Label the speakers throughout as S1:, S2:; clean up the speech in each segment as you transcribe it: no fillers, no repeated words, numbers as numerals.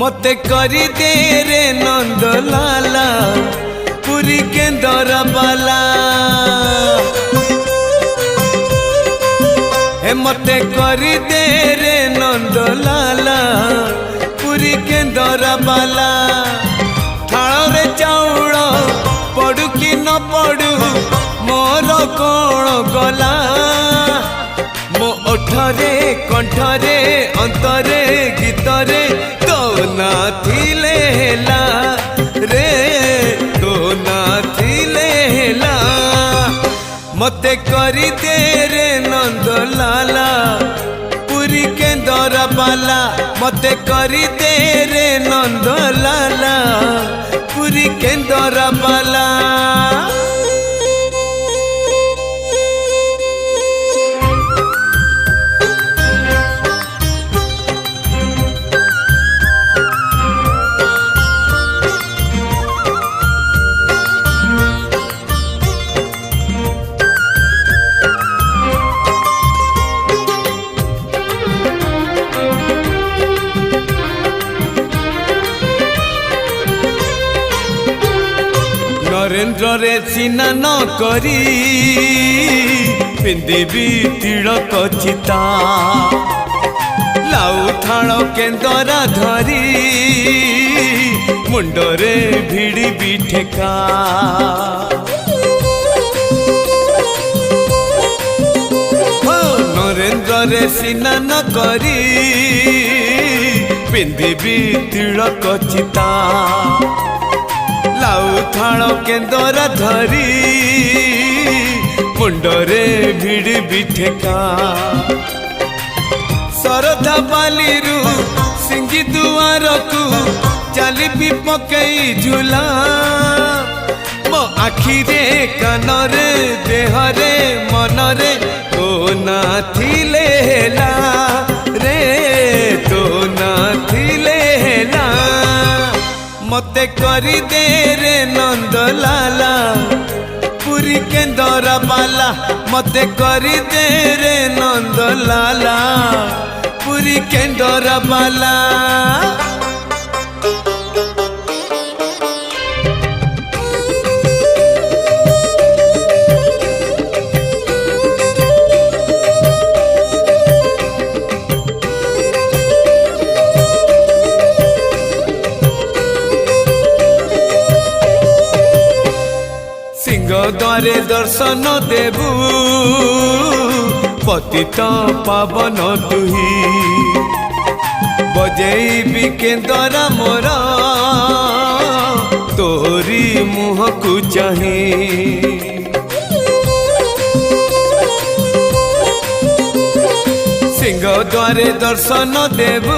S1: मते करी दे रे नंद लाला पुरी केंदर बाला हे मते करी दे रे नंद लाला पुरी केंदर बाला थाल रे चाउल पड़ू कि न पड़ू मोर कौन गला मो ओठरे कंठरे अंतरे गीतरे तो ना थिले हेला रे तो ना थिले हेला मते करी दे रे नंद लाला पुरी केंदर बाला मते करी दे रे नंद लाला पुरी केंदर बाला नरेंद्र रे चिन्ह न करी पिंदेवी तिलक चिता लाउ थाल केंदरा धरी मुंडरे भिड़ी भी ठेका नरेंद्र रे चिन्ह न करी पिंदेवी तिलक चिता लाउ थाल केंदर धरी मुंडरे भिड़ी भी ठेका सरधा बालीरू सिंगी दुआर को चाली भी पकई झूला मो आखिरे कानरे देहरे मनरे तो ना थिले हेला रे तो ना थिले हेला मते करी दे रे नंद लाला पुरी केंदर बाला मते करी दे रे नंद लाला पुरी केंदर बाला द्वारे दर्शन देबू पतित पावन तुही बजेबी केंदर मोर तोरी मुह को चाही सिंह द्वारे दर्शन देबू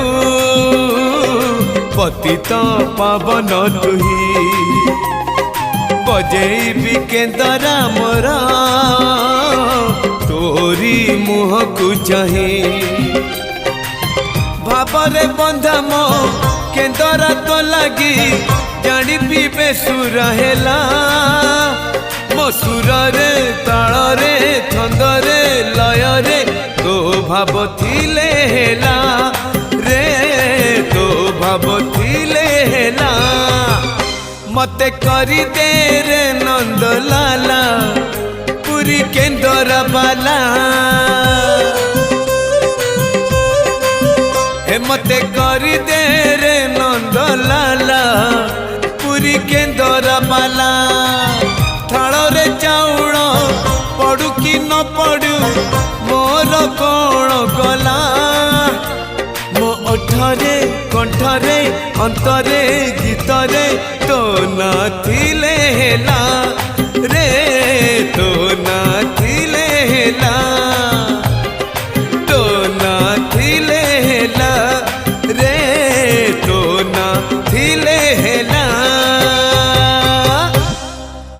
S1: पतित पावन तुही बजेबी केंदरा मोर तोरी मुह को चाही भावरे बंधा मो केंदरा तो लगी जानी पीबे सुर हेला मो सुर रे ताल रे छंद रे लय रे तो भाव थिले हेला रे तो भाव थिले हेला मते करी दे रे नंद लाला पुरी केंदर बाला हे मते करी दे रे नंद लाला पुरी केंदर बाला थाल रे चाउल पड़ू कि न पड़ू मोर कौन गला मो ओठरे कंठरे अंतरे गीतरे तो ना थिले हेला